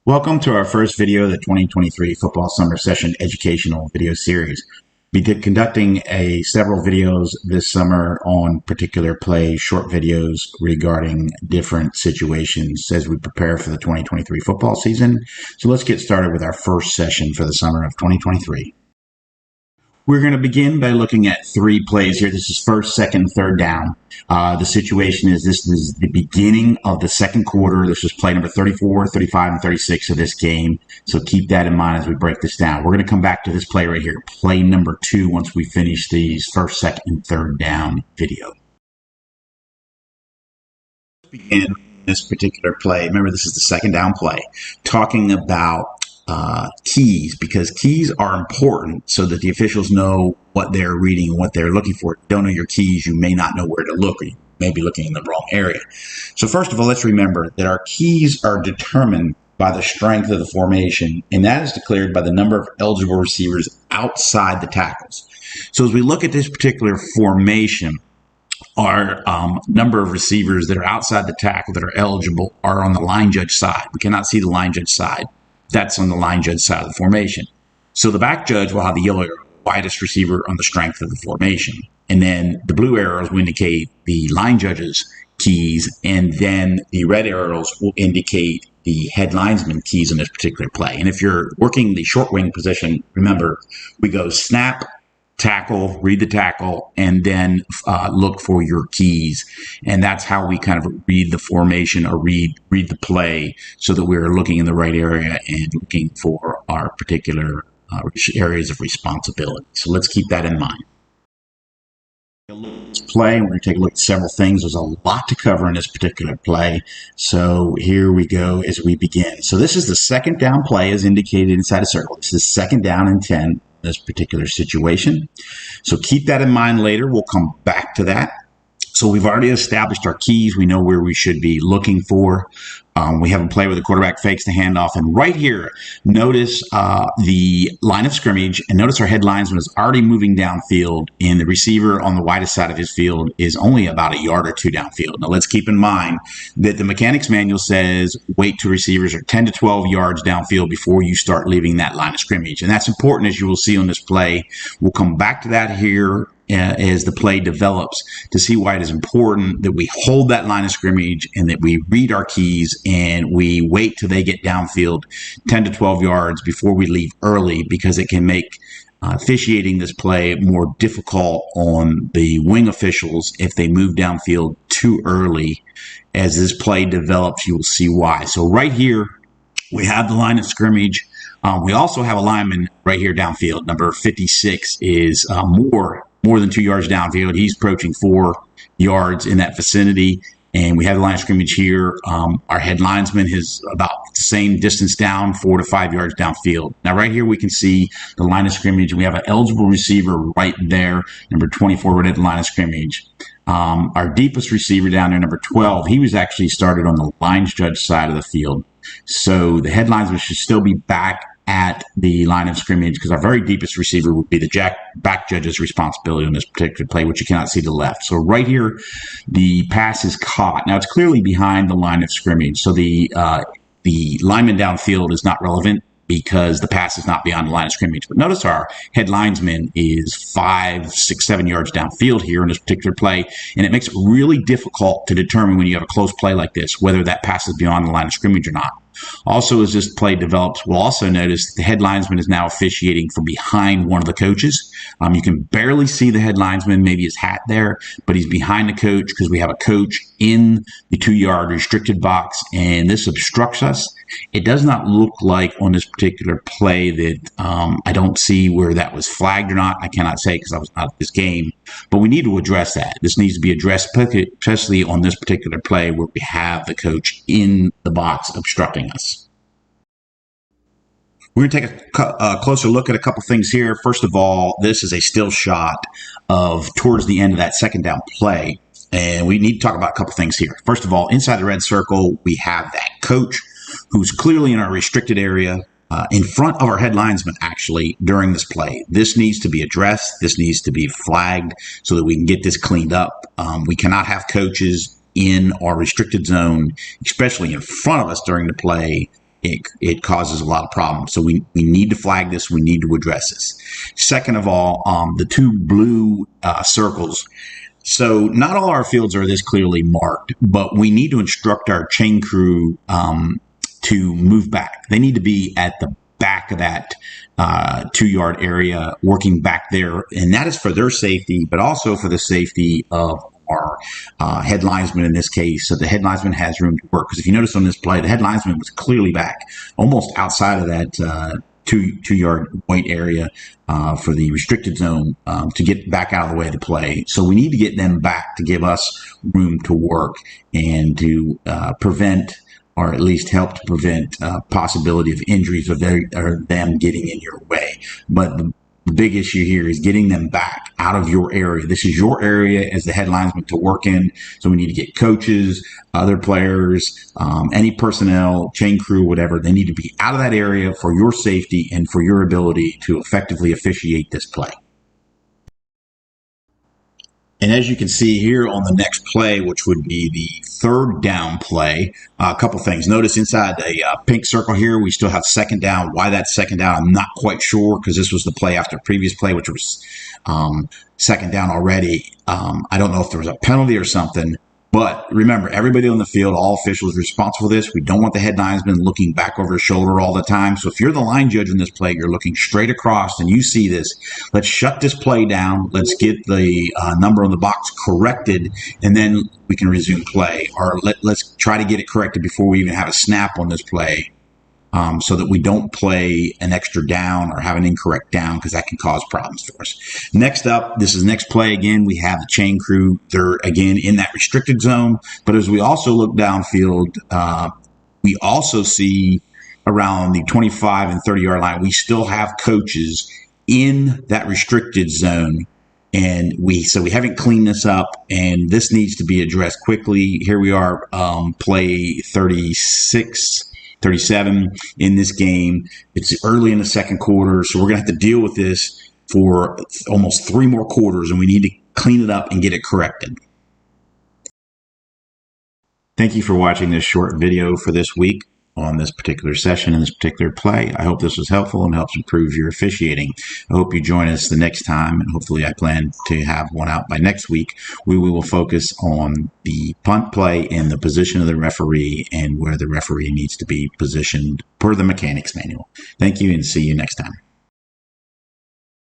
Welcome to our first video of the 2023 Football Summer Session Educational Video Series. We did conducting several videos this summer on particular plays, short videos regarding different situations as we prepare for the 2023 football season. So let's get started with our first session for the summer of 2023. We're going to begin by looking at three plays here. This is first, second, third down. The situation is this is the beginning of the second quarter. This is play number 34, 35, and 36 of this game. So keep that in mind as we break this down. We're going to come back to this play right here, play number 2, once we finish these first, second, and third down video. Let's begin this particular play. Remember, this is the second down play, talking about keys, because keys are important so that the officials know what they're reading and what they're looking for. If you don't know your keys, you may not know where to look, or you may be looking in the wrong area. So first of all, let's remember that our keys are determined by the strength of the formation, and that is declared by the number of eligible receivers outside the tackles. So as we look at this particular formation, our number of receivers that are outside the tackle that are eligible are on the line judge side. We cannot see the line judge side. That's on the line judge side of the formation. So the back judge will have the yellow arrow, widest receiver on the strength of the formation. And then the blue arrows will indicate the line judge's keys, and then the red arrows will indicate the head linesman keys in this particular play. And if you're working the short wing position, remember, we go snap, tackle, read the tackle, and then look for your keys. And that's how we kind of read the formation or read the play, so that we're looking in the right area and looking for our particular areas of responsibility. So let's keep that in mind. Let's play. We're going to take a look at several things. There's a lot to cover in this particular play. So here we go as we begin. So this is the second down play as indicated inside a circle. This is second down and 10. This particular situation. So keep that in mind later. We'll come back to that. So we've already established our keys. We know where we should be looking for. We have a play where the quarterback fakes the handoff. And right here, notice the line of scrimmage. And notice our head linesman is already moving downfield. And the receiver on the widest side of his field is only about a yard or two downfield. Now, let's keep in mind that the mechanics manual says wait till receivers are 10 to 12 yards downfield before you start leaving that line of scrimmage. And that's important, as you will see on this play. We'll come back to that here as the play develops to see why it is important that we hold that line of scrimmage and that we read our keys and we wait till they get downfield 10 to 12 yards before we leave early, because it can make officiating this play more difficult on the wing officials if they move downfield too early. As this play develops, you will see why. So right here, we have the line of scrimmage. We also have a lineman right here downfield. Number 56 is more than 2 yards downfield. He's approaching 4 yards in that vicinity. And we have the line of scrimmage here. Our head linesman is about the same distance down, 4 to 5 yards downfield. Now, right here, we can see the line of scrimmage. We have an eligible receiver right there, number 24, right at the line of scrimmage. Our deepest receiver down there, number 12, he was actually started on the line judge side of the field. So the head linesman should still be back at the line of scrimmage, because our very deepest receiver would be the back judge's responsibility on this particular play, which you cannot see to the left. So right here, the pass is caught. Now, it's clearly behind the line of scrimmage. So the lineman downfield is not relevant because the pass is not beyond the line of scrimmage. But notice our head linesman is 5, 6, 7 yards downfield here in this particular play, and it makes it really difficult to determine when you have a close play like this whether that pass is beyond the line of scrimmage or not. Also, as this play develops, we'll also notice that the head linesman is now officiating from behind one of the coaches. You can barely see the head linesman, maybe his hat there, but he's behind the coach because we have a coach in the 2-yard restricted box, and this obstructs us. It does not look like on this particular play that I don't see where that was flagged or not. I cannot say because I was not at this game, but we need to address that. This needs to be addressed, especially on this particular play where we have the coach in the box obstructing us. We're going to take a closer look at a couple things here. First of all, this is a still shot of towards the end of that second down play, and we need to talk about a couple things here. First of all, inside the red circle, we have that coach who's clearly in our restricted area in front of our head linesman, actually, during this play. This needs to be addressed. This needs to be flagged so that we can get this cleaned up. We cannot have coaches in our restricted zone, especially in front of us during the play, it causes a lot of problems. So we need to flag this. We need to address this. Second of all, the two blue circles. So not all our fields are this clearly marked, but we need to instruct our chain crew to move back. They need to be at the back of that 2-yard area, working back there. And that is for their safety, but also for the safety of our head linesman in this case. So the head linesman has room to work. Because if you notice on this play, the head linesman was clearly back, almost outside of that 2-yard white area for the restricted zone to get back out of the way of the play. So we need to get them back to give us room to work and to prevent, or at least help to prevent possibility of injuries or them getting in your way. But the big issue here is getting them back out of your area. This is your area as the head linesman to work in. So we need to get coaches, other players, any personnel, chain crew, whatever. They need to be out of that area for your safety and for your ability to effectively officiate this play. And as you can see here on the next play, which would be the third down play, a couple things. Notice inside the pink circle here, we still have second down. Why that's second down, I'm not quite sure, because this was the play after previous play, which was second down already. I don't know if there was a penalty or something. But remember, everybody on the field, all officials are responsible for this. We don't want the head linesman looking back over his shoulder all the time. So if you're the line judge in this play, you're looking straight across and you see this. Let's shut this play down. Let's get the number on the box corrected, and then we can resume play. Or let's try to get it corrected before we even have a snap on this play. So that we don't play an extra down or have an incorrect down, because that can cause problems for us. Next up, this is next play again. We have the chain crew. They're again in that restricted zone. But as we also look downfield, we also see around the 25 and 30-yard line, we still have coaches in that restricted zone. And we haven't cleaned this up, and this needs to be addressed quickly. Here we are, play 37 in this game. It's early in the second quarter, so we're going to have to deal with this for almost 3 more quarters, and we need to clean it up and get it corrected. Thank you for watching this short video for this week on this particular session and this particular play. I hope this was helpful and helps improve your officiating. I hope you join us the next time, and hopefully I plan to have one out by next week. We will focus on the punt play and the position of the referee and where the referee needs to be positioned per the mechanics manual. Thank you, and see you next time.